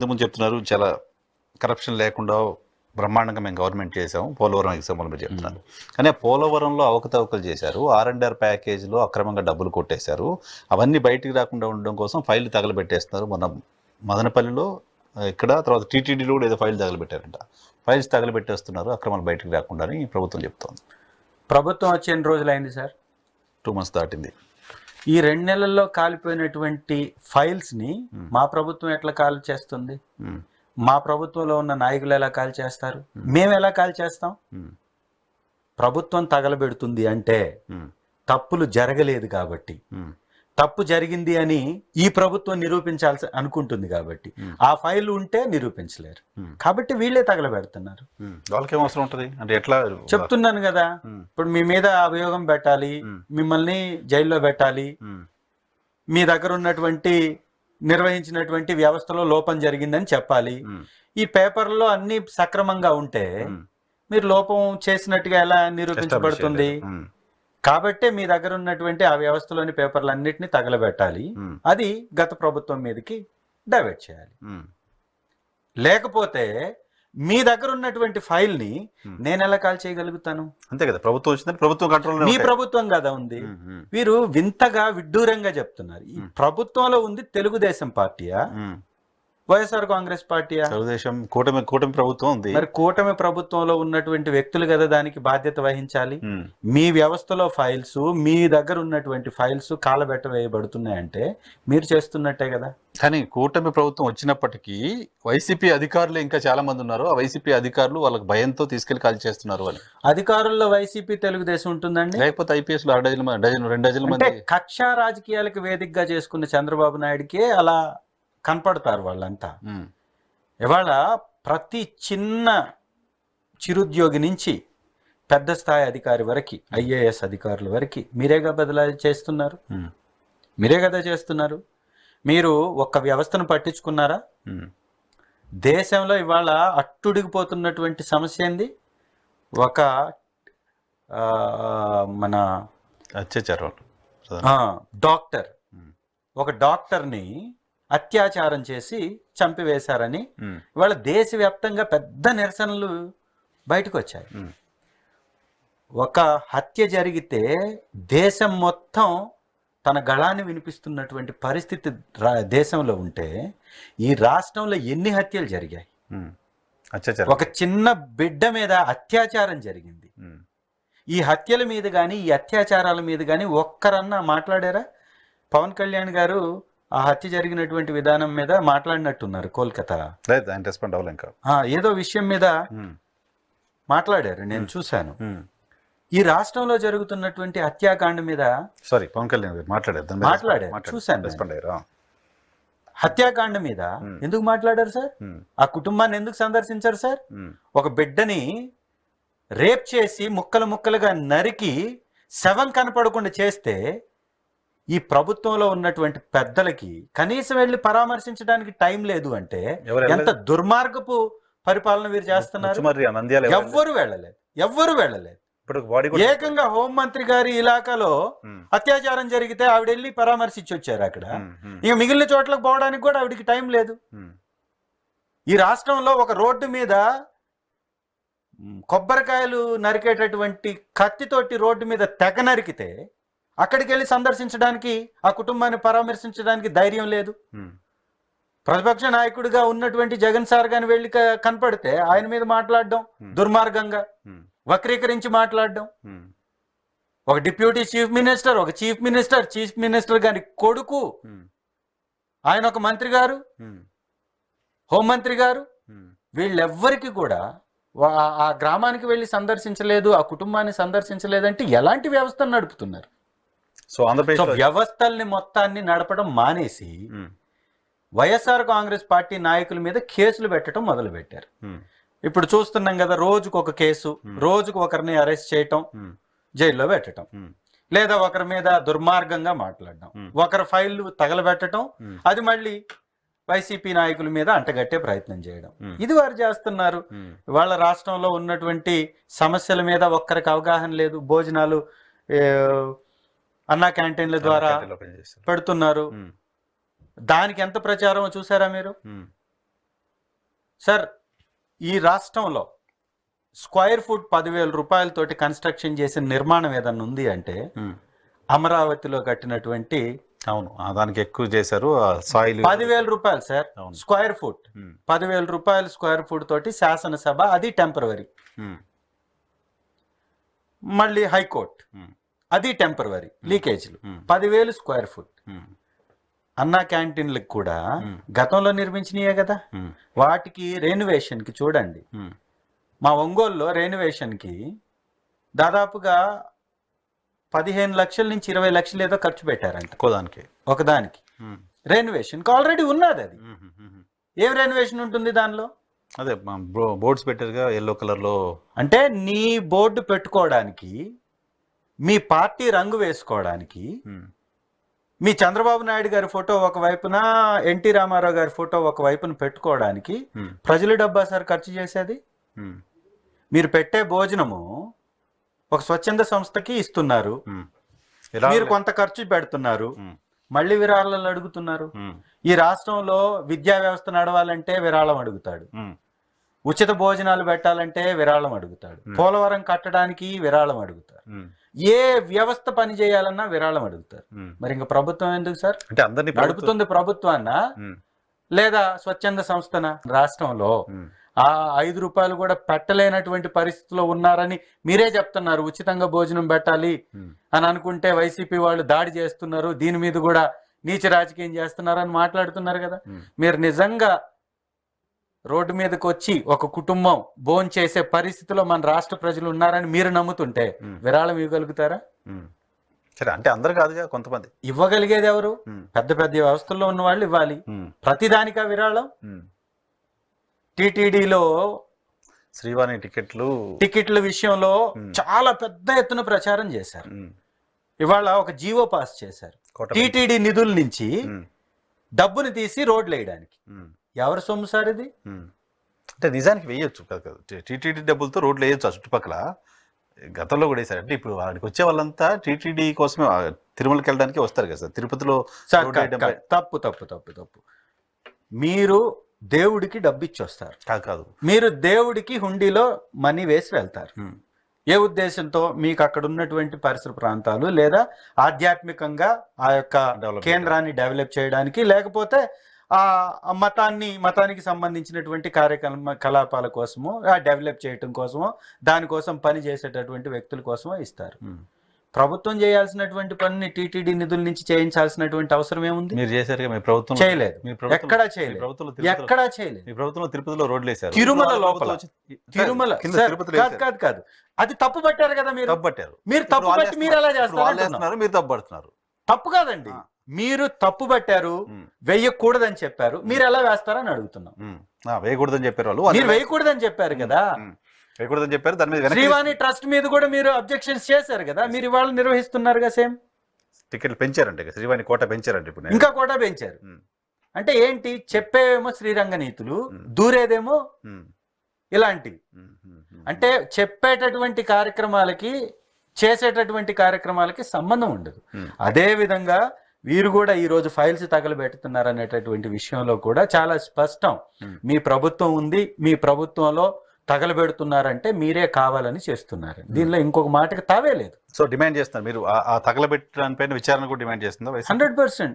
ఇంతకుముందు చెప్తున్నారు చాలా కరప్షన్ లేకుండా బ్రహ్మాండంగా మేము గవర్నమెంట్ చేసాము పోలవరం ఎగ్జాంపుల్ మీరు చెప్తున్నారు. కానీ ఆ పోలవరంలో అవకతవకలు చేశారు, R&R ప్యాకేజీలో అక్రమంగా డబ్బులు కొట్టేశారు. అవన్నీ బయటికి రాకుండా ఉండడం కోసం ఫైల్ తగలబెట్టేస్తున్నారు. మన మదనపల్లిలో ఇక్కడ తర్వాత టీటీడీలో కూడా ఏదో ఫైల్ తగలబెట్టారంట. ఫైల్స్ తగలబెట్టేస్తున్నారు అక్రమాలు బయటికి రాకుండా అని ప్రభుత్వం చెప్తోంది. ప్రభుత్వం వచ్చి ఎన్ని రోజులైంది సార్? 2 months దాటింది. ఈ 2 నెలల్లో కాలిపోయినటువంటి ఫైల్స్ని మా ప్రభుత్వం ఎట్లా కాల్ చేస్తుంది? మా ప్రభుత్వంలో ఉన్న నాయకులు ఎలా కాల్ చేస్తారు? మేము ఎలా కాల్ చేస్తాం? ప్రభుత్వం తగలబెడుతుంది అంటే తప్పులు జరగలేదు కాబట్టి, తప్పు జరిగింది అని ఈ ప్రభుత్వం నిరూపించాల్సి అనుకుంటుంది కాబట్టి ఆ ఫైల్ ఉంటే నిరూపించలేరు. కాబట్టి వీళ్ళే తగలబెడుతున్నారు. వాళ్ళకేం అవసరం ఉంటుంది అంటే ఎట్లా చెప్తున్నాను కదా, ఇప్పుడు మీ మీద అభియోగం పెట్టాలి, మిమ్మల్ని జైల్లో పెట్టాలి, మీ దగ్గర ఉన్నటువంటి నిర్వహించినటువంటి వ్యవస్థలో లోపం జరిగిందని చెప్పాలి. ఈ పేపర్లో అన్ని సక్రమంగా ఉంటే మీరు లోపం చేసినట్టుగా ఎలా నిరూపించబడుతుంది? కాబట్టే మీ దగ్గర ఉన్నటువంటి ఆ వ్యవస్థలోని పేపర్లన్నిటిని తగలబెట్టాలి, అది గత ప్రభుత్వం మీదకి డైవర్ట్ చేయాలి. లేకపోతే మీ దగ్గర ఉన్నటువంటి ఫైల్ ని నేను ఎలా కాల్ చేయగలుగుతాను? అంతే కదా, ప్రభుత్వం వచ్చిందని ప్రభుత్వం కంట్రోల్, మీ ప్రభుత్వం కదా ఉంది. వీరు వింతగా విడ్డూరంగా చెప్తున్నారు. ఈ ప్రభుత్వంలో ఉంది తెలుగుదేశం పార్టీయా, వైఎస్ఆర్ కాంగ్రెస్ పార్టీయా? తెలుగుదేశం కూటమి ప్రభుత్వం ఉంది. మరి కూటమి ప్రభుత్వంలో ఉన్నటువంటి వ్యక్తులు కదా దానికి బాధ్యత వహించాలి. మీ వ్యవస్థలో ఫైల్స్, మీ దగ్గర ఉన్నటువంటి ఫైల్స్ కాలబెట్ట వేయబడుతున్నాయంటే మీరు చేస్తున్నట్టే కదా. కానీ కూటమి ప్రభుత్వం వచ్చినప్పటికీ వైసీపీ అధికారులు ఇంకా చాలా మంది ఉన్నారు. ఆ వైసీపీ అధికారులు వాళ్ళకి భయంతో తీసుకెళ్లి కాల్ చేస్తున్నారు అని. అధికారుల్లో వైసీపీ తెలుగుదేశం ఉంటుందండి, లేకపోతే ఐపీఎస్ లో 2 డజన్ల మంది కక్షా రాజకీయాలకు వేదికగా చేసుకున్న చంద్రబాబు నాయుడికే అలా కనపడతారు వాళ్ళంతా. ఇవాళ ప్రతి చిన్న చిరుద్యోగి నుంచి పెద్ద స్థాయి అధికారి వరకు, IAS అధికారుల వరకు మీరేగా బదిలీ చేస్తున్నారు, మీరే కదా చేస్తున్నారు. మీరు ఒక్క వ్యవస్థను పట్టించుకున్నారా? దేశంలో ఇవాళ అట్టుడిగిపోతున్నటువంటి సమస్య ఏంది? ఒక మన అత్యాచారం డాక్టర్, ఒక డాక్టర్ని అత్యాచారం చేసి చంపివేశారని ఇవాళ దేశవ్యాప్తంగా పెద్ద నిరసనలు బయటకు వచ్చాయి. ఒక హత్య జరిగితే దేశం మొత్తం తన గళాన్ని వినిపిస్తున్నటువంటి పరిస్థితి దేశంలో ఉంటే ఈ రాష్ట్రంలో ఎన్ని హత్యలు జరిగాయి? ఒక చిన్న బిడ్డ మీద అత్యాచారం జరిగింది. ఈ హత్యల మీద కానీ ఈ అత్యాచారాల మీద కానీ ఒక్కరన్నా మాట్లాడారా? పవన్ కళ్యాణ్ గారు ఆ హత్య జరిగినటువంటి విధానం మీద మాట్లాడినట్టున్నారు కోల్కతా. రెస్పాండ్ అవ్వలే ఇంకా, ఏదో విషయం మీద మాట్లాడారు, నేను చూశాను. ఈ రాష్ట్రంలో జరుగుతున్నటువంటి హత్యాకాండ మీద పవన్ కళ్యాణ్ గారు మాట్లాడారు, చూశాను. హత్యాకాండ మీద ఎందుకు మాట్లాడారు సార్? ఆ కుటుంబాన్ని ఎందుకు సందర్శించారు సార్? ఒక బిడ్డని రేప్ చేసి ముక్కలు ముక్కలుగా నరికి శవం కనపడకుండా చేస్తే ఈ ప్రభుత్వంలో ఉన్నటువంటి పెద్దలకి కనీసం వెళ్ళి పరామర్శించడానికి టైం లేదు అంటే ఎంత దుర్మార్గపు పరిపాలన వీరు చేస్తున్నారు. ఎవ్వరు వెళ్ళలేదు. ఏకంగా హోంమంత్రి గారి ఇలాకాలో అత్యాచారం జరిగితే ఆవిడ వెళ్ళి పరామర్శించి వచ్చారు అక్కడ. ఇక మిగిలిన చోట్లకు పోవడానికి కూడా ఆవిడికి టైం లేదు. ఈ రాష్ట్రంలో ఒక రోడ్డు మీద కొబ్బరికాయలు నరికేటటువంటి కత్తితోటి రోడ్డు మీద తెగ నరికితే అక్కడికి వెళ్ళి సందర్శించడానికి, ఆ కుటుంబాన్ని పరామర్శించడానికి ధైర్యం లేదు. ప్రతిపక్ష నాయకుడిగా ఉన్నటువంటి జగన్ సార్ గాని వెళ్ళి కనపడితే ఆయన మీద మాట్లాడడం దుర్మార్గంగా, వక్రీకరించి మాట్లాడడం. ఒక డిప్యూటీ చీఫ్ మినిస్టర్, ఒక చీఫ్ మినిస్టర్ గారి కొడుకు, ఆయన ఒక మంత్రి గారు, హోంమంత్రి గారు, వీళ్ళెవ్వరికి కూడా ఆ గ్రామానికి వెళ్ళి సందర్శించలేదు, ఆ కుటుంబాన్ని సందర్శించలేదంటే ఎలాంటి వ్యవస్థను నడుపుతున్నారు? వ్యవస్థల్ని మొత్తాన్ని నడపడం మానేసి వైఎస్ఆర్ కాంగ్రెస్ పార్టీ నాయకుల మీద కేసులు పెట్టడం మొదలు పెట్టారు. ఇప్పుడు చూస్తున్నాం కదా, రోజుకు ఒక కేసు, రోజుకు ఒకరిని అరెస్ట్ చేయటం, జైల్లో పెట్టడం, లేదా ఒకరి మీద దుర్మార్గంగా మాట్లాడడం, ఒకరి ఫైళ్లు తగలబెట్టడం, అది మళ్ళీ వైసీపీ నాయకుల మీద అంటగట్టే ప్రయత్నం చేయడం, ఇది వారు చేస్తున్నారు. ఇవాళ రాష్ట్రంలో ఉన్నటువంటి సమస్యల మీద ఒక్కరికి అవగాహన లేదు. భోజనాలు అన్నా క్యాంటీన్ల ద్వారా పెడుతున్నారు. దానికి ఎంత ప్రచారం చూసారా మీరు? సార్ ఈ రాష్ట్రంలో స్క్వేర్ ఫుట్ 10,000 రూపాయలతోటి కన్స్ట్రక్షన్ చేసిన నిర్మాణం ఏదన్నా ఉంది అంటే అమరావతిలో కట్టినటువంటి, అవును దానికి ఎక్కువ చేశారు సాయిల్ 10,000 రూపాయలు సార్ స్క్వేర్ ఫుట్. 10,000 రూపాయలు స్క్వేర్ ఫుట్ తోటి శాసనసభ, అది టెంపరవరీ. మళ్ళీ హైకోర్టు, అది టెంపరవరీ, లీకేజ్లు. 10,000 square foot. అన్నా క్యాంటీన్లకు కూడా గతంలో నిర్మించినయే కదా, వాటికి రెనోవేషన్ కి చూడండి. మా ఒంగోలులో రెనోవేషన్ కి దాదాపుగా 15 లక్షల నుంచి 20 లక్షలు ఏదో ఖర్చు పెట్టారంట ఒకదానికి. రెనోవేషన్ కి ఆల్రెడీ ఉన్నది. అది ఏం రెనోవేషన్ ఉంటుంది దానిలో? అదే బోర్డ్స్ పెట్టారుగా ఎల్లో కలర్ లో. అంటే నీ బోర్డు పెట్టుకోవడానికి, మీ పార్టీ రంగు వేసుకోవడానికి, మీ చంద్రబాబు నాయుడు గారి ఫోటో ఒకవైపున, ఎన్టీ రామారావు గారి ఫోటో ఒకవైపున పెట్టుకోవడానికి ప్రజల డబ్బా సార్ ఖర్చు చేసేది. మీరు పెట్టే భోజనము ఒక స్వచ్ఛంద సంస్థకి ఇస్తున్నారు, మీరు కొంత ఖర్చు పెడుతున్నారు, మళ్ళీ విరాళాలు అడుగుతున్నారు. ఈ రాష్ట్రంలో విద్యా వ్యవస్థ నడవాలంటే విరాళం అడుగుతాడు, ఉచిత భోజనాలు పెట్టాలంటే విరాళం అడుగుతాడు, పోలవరం కట్టడానికి విరాళం అడుగుతారు, ఏ వ్యవస్థ పని చేయాలన్నా విరాళం అడుగుతారు. మరి ఇంకా ప్రభుత్వం ఎందుకు సార్? అంటే అందరినీ నడుపుతుంది ప్రభుత్వాన్న లేదా స్వచ్ఛంద సంస్థన? రాష్ట్రంలో ఆ 5 రూపాయలు కూడా పెట్టలేనటువంటి పరిస్థితిలో ఉన్నారని మీరే చెప్తున్నారు. ఉచితంగా భోజనం పెట్టాలి అని అనుకుంటే వైసీపీ వాళ్ళు దాడి చేస్తున్నారు, దీని మీద కూడా నీచ రాజకీయం చేస్తున్నారు అని మాట్లాడుతున్నారు కదా. మీరు నిజంగా రోడ్డు మీదకి వచ్చి ఒక కుటుంబం భోజనం చేసే పరిస్థితిలో మన రాష్ట్ర ప్రజలు ఉన్నారని మీరు నమ్ముతుంటే విరాళం ఇవ్వగలుగుతారా? సరే, అంటే అందరు కాదుగా, కొంతమంది ఇవ్వగలిగేది ఎవరు? పెద్ద పెద్ద వ్యవస్థల్లో ఉన్న వాళ్ళు ఇవ్వాలి. ప్రతిదానికా విరాళం? టీటీడీలో శ్రీవాణి టికెట్ల విషయంలో చాలా పెద్ద ఎత్తున ప్రచారం చేశారు. ఇవాళ ఒక జీవో పాస్ చేశారు, టీటీడీ నిధుల నుంచి డబ్బుని తీసి రోడ్లు వేయడానికి. ఎవరి సొమ్ము సార్ ఇది? అంటే నిజానికి వేయొచ్చు కదా, టీటీడీ డబ్బులతో రోడ్లు వేయొచ్చు ఆ చుట్టుపక్కల. గతంలో కూడా వేసారు. అంటే ఇప్పుడు వాడికి వచ్చే వాళ్ళంతా టీటీడీ కోసమే తిరుమలకి వెళ్ళడానికి వస్తారు కదా సార్. తిరుపతిలో తప్పు తప్పు తప్పు తప్పు. మీరు దేవుడికి డబ్బు ఇచ్చి వస్తారు కాదు, మీరు దేవుడికి హుండీలో మనీ వేసి వెళ్తారు. ఏ ఉద్దేశంతో? మీకు అక్కడ ఉన్నటువంటి పరిసర ప్రాంతాలు లేదా ఆధ్యాత్మికంగా ఆ యొక్క కేంద్రాన్ని డెవలప్ చేయడానికి, లేకపోతే ఆ మతానికి సంబంధించినటువంటి కార్యకలాపాల కోసమో, డెవలప్ చేయటం కోసమో, దానికోసం పని చేసేటటువంటి వ్యక్తుల కోసమో ఇస్తారు. ప్రభుత్వం చేయాల్సినటువంటి పనిని టీటీడీ నిధుల నుంచి చేయించాల్సినటువంటి అవసరం ఏముంది? మీరు చేశారు, మీ ప్రభుత్వం చేయలేదు, ఎక్కడా చేయలేదు, ఎక్కడా చేయలేదు. మీ ప్రభుత్వంలో తిరుపతిలో రోడ్లు వేశారు, తిరుమల లోపల. తిరుమల కాదు, అది తప్పు పట్టారు కదా మీరు. మీరు తప్పు పట్టి మీరు ఎలా చేస్తారు? మీరు తప్పు పడుతున్నారు. తప్పు కాదండి, మీరు తప్పు పట్టారు, వేయకూడదని చెప్పారు, మీరు ఎలా వేస్తారని అడుగుతున్నాం. వేయకూడదని చెప్పారు వాళ్ళు, మీరు వేయకూడదని చెప్పారు కదా, వేయకూడదని చెప్పారు. దాని మీద శ్రీవాణి ట్రస్ట్ మీద కూడా మీరు అబ్జెక్షన్స్ చేశారు కదా, మీరు ఇవాళ నిర్వహిస్తున్నారుగా సేమ్. టికెట్లు పెంచారంటే, శ్రీవాణి కోట పెంచారంటే, ఇప్పుడు ఇంకా కోట పెంచారు. అంటే ఏంటి? చెప్పేవేమో శ్రీరంగ నీతులు, దూరేదేమో ఇలాంటివి. అంటే చెప్పేటటువంటి కార్యక్రమాలకి చేసేటటువంటి కార్యక్రమాలకి సంబంధం ఉండదు. అదే విధంగా వీరు కూడా ఈ రోజు ఫైల్స్ తగలబెడుతున్నారు అనేటటువంటి విషయంలో కూడా చాలా స్పష్టం. మీ ప్రభుత్వం ఉంది, మీ ప్రభుత్వంలో తగలబెడుతున్నారంటే మీరే కావాలని చేస్తున్నారు. దీనిలో ఇంకొక మాటకి తావే లేదు. సో డిమాండ్ చేస్తున్నారు మీరు ఆ తగలబెట్టడానికి పైన విచారణ కూడా డిమాండ్ చేస్తుందా? 100%.